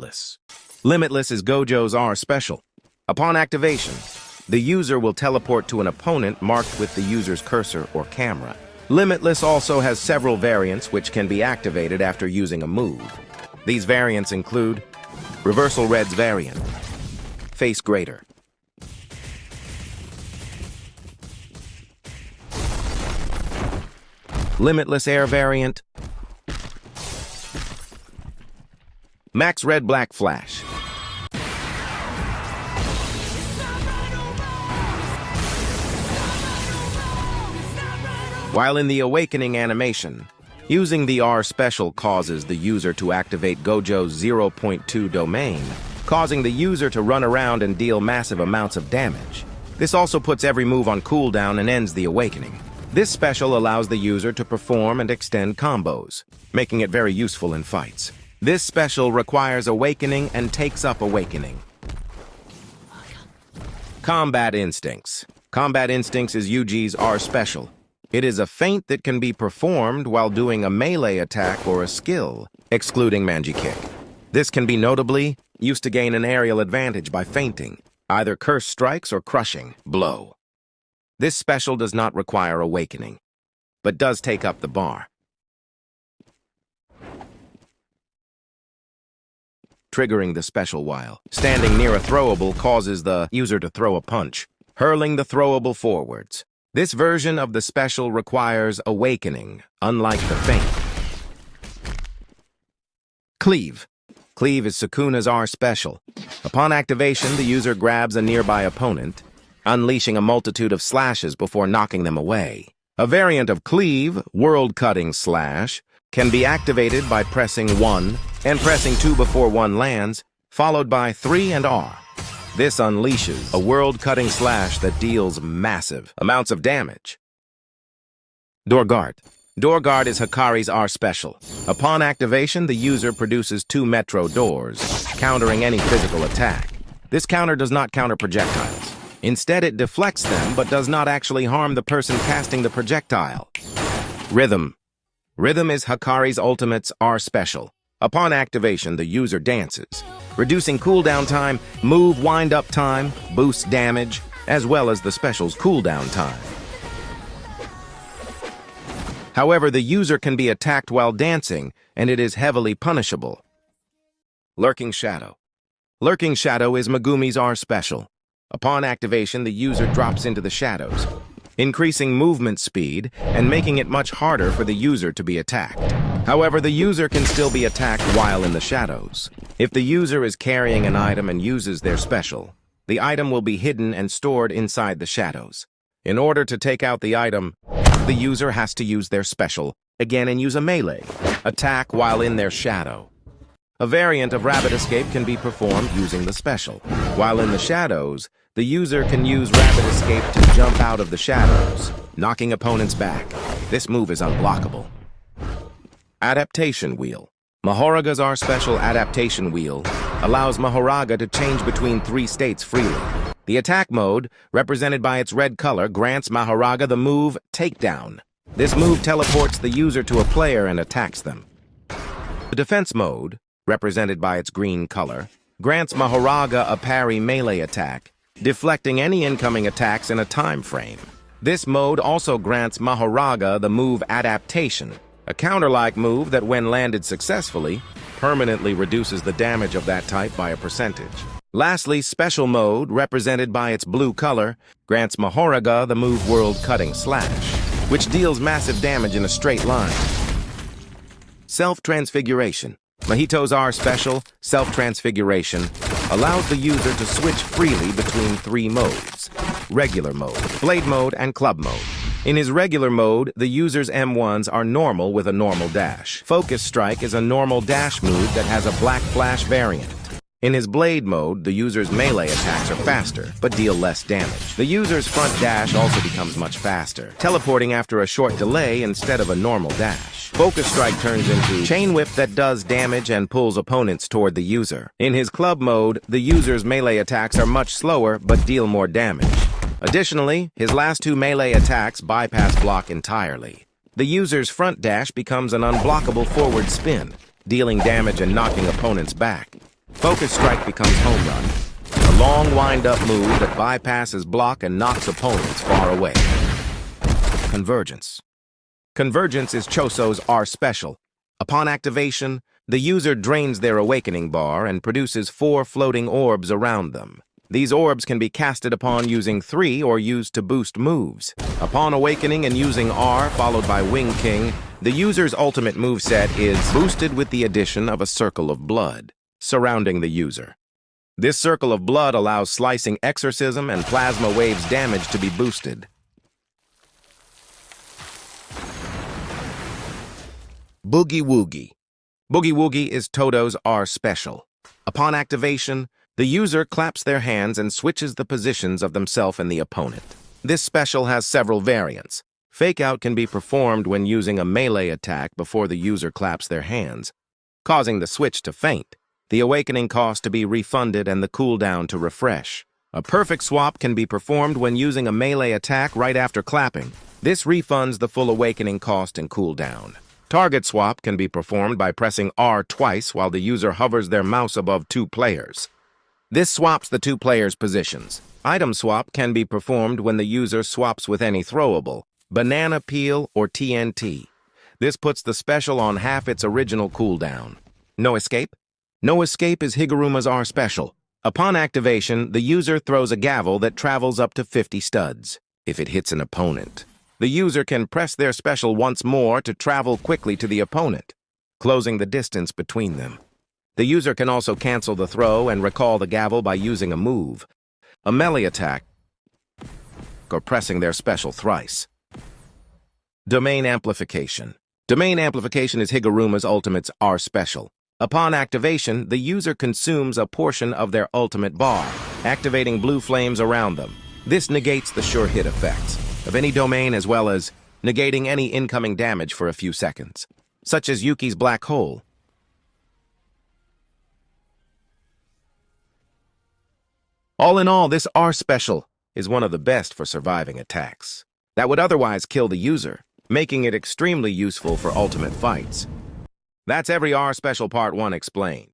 Limitless. Limitless is Gojo's R special. Upon activation, the user will teleport to an opponent marked with the user's cursor or camera. Limitless also has several variants which can be activated after using a move. These variants include Reversal Red's variant, Face Greater, Limitless Air variant, Max Red Black Flash. While in the Awakening animation, using the R special causes the user to activate Gojo's 0.2 domain, causing the user to run around and deal massive amounts of damage. This also puts every move on cooldown and ends the Awakening. This special allows the user to perform and extend combos, making it very useful in fights. This special requires Awakening and takes up Awakening. Combat Instincts. Combat Instincts is Yuji's R special. It is a feint that can be performed while doing a melee attack or a skill, excluding Manji Kick. This can be notably used to gain an aerial advantage by feinting, either curse strikes or crushing blow. This special does not require Awakening, but does take up the bar. Triggering the special while standing near a throwable causes the user to throw a punch, hurling the throwable forwards. This version of the special requires Awakening, unlike the feint. Cleave. Cleave is Sukuna's R special. Upon activation, the user grabs a nearby opponent, unleashing a multitude of slashes before knocking them away. A variant of Cleave, World-Cutting Slash, can be activated by pressing 1 and pressing 2 before 1 lands, followed by 3 and R. This unleashes a world-cutting slash that deals massive amounts of damage. Door Guard. Door Guard is Hikari's R special. Upon activation, the user produces 2 Metro doors, countering any physical attack. This counter does not counter projectiles. Instead, it deflects them, but does not actually harm the person casting the projectile. Rhythm. Rhythm is Hikari's Ultimate's R special. Upon activation, the user dances, reducing cooldown time, move wind-up time, boost damage, as well as the special's cooldown time. However, the user can be attacked while dancing, and it is heavily punishable. Lurking Shadow. Lurking Shadow is Megumi's R special. Upon activation, the user drops into the shadows, increasing movement speed and making it much harder for the user to be attacked. However, the user can still be attacked while in the shadows. If the user is carrying an item and uses their special, the item will be hidden and stored inside the shadows. In order to take out the item, the user has to use their special again and use a melee attack while in their shadow. A variant of Rabbit Escape can be performed using the special. While in the shadows, the user can use Rabbit Escape to jump out of the shadows, knocking opponents back. This move is unblockable. Adaptation Wheel. Mahoraga's R special Adaptation Wheel allows Mahoraga to change between 3 states freely. The attack mode, represented by its red color, grants Mahoraga the move Takedown. This move teleports the user to a player and attacks them. The defense mode, represented by its green color, grants Mahoraga a parry melee attack, deflecting any incoming attacks in a time frame. This mode also grants Mahoraga the move Adaptation, a counter-like move that, when landed successfully, permanently reduces the damage of that type by a percentage. Lastly, Special Mode, represented by its blue color, grants Mahoraga the move World-Cutting Slash, which deals massive damage in a straight line. Self-Transfiguration. Mahito's R special, Self-Transfiguration, allows the user to switch freely between 3 modes: Regular Mode, Blade Mode, and Club Mode. In his regular mode, the user's M1s are normal with a normal dash. Focus Strike is a normal dash move that has a black flash variant. In his blade mode, the user's melee attacks are faster, but deal less damage. The user's front dash also becomes much faster, teleporting after a short delay instead of a normal dash. Focus Strike turns into Chain Whip that does damage and pulls opponents toward the user. In his club mode, the user's melee attacks are much slower, but deal more damage. Additionally, his last 2 melee attacks bypass block entirely. The user's front dash becomes an unblockable forward spin, dealing damage and knocking opponents back. Focus Strike becomes Home Run, a long wind-up move that bypasses block and knocks opponents far away. Convergence. Convergence is Choso's R special. Upon activation, the user drains their awakening bar and produces 4 floating orbs around them. These orbs can be casted upon using 3 or used to boost moves. Upon awakening and using R followed by Wing King, the user's ultimate moveset is boosted with the addition of a circle of blood surrounding the user. This circle of blood allows slicing exorcism and plasma waves damage to be boosted. Boogie Woogie. Boogie Woogie is Toto's R special. Upon activation, the user claps their hands and switches the positions of themselves and the opponent. This special has several variants. Fake Out can be performed when using a melee attack before the user claps their hands, causing the switch to faint, the awakening cost to be refunded, and the cooldown to refresh. A Perfect Swap can be performed when using a melee attack right after clapping. This refunds the full awakening cost and cooldown. Target Swap can be performed by pressing R twice while the user hovers their mouse above 2 players. This swaps the 2 players' positions. Item Swap can be performed when the user swaps with any throwable, banana peel, or TNT. This puts the special on half its original cooldown. No Escape? No Escape is Higuruma's R special. Upon activation, the user throws a gavel that travels up to 50 studs. If it hits an opponent, the user can press their special once more to travel quickly to the opponent, closing the distance between them. The user can also cancel the throw and recall the gavel by using a move, a melee attack, or pressing their special thrice. Domain Amplification. Domain Amplification is Higuruma's Ultimate's R special. Upon activation, the user consumes a portion of their ultimate bar, activating blue flames around them. This negates the sure hit effects of any domain as well as negating any incoming damage for a few seconds, such as Yuki's Black Hole. All in all, this R special is one of the best for surviving attacks that would otherwise kill the user, making it extremely useful for ultimate fights. That's every R special Part 1 explained.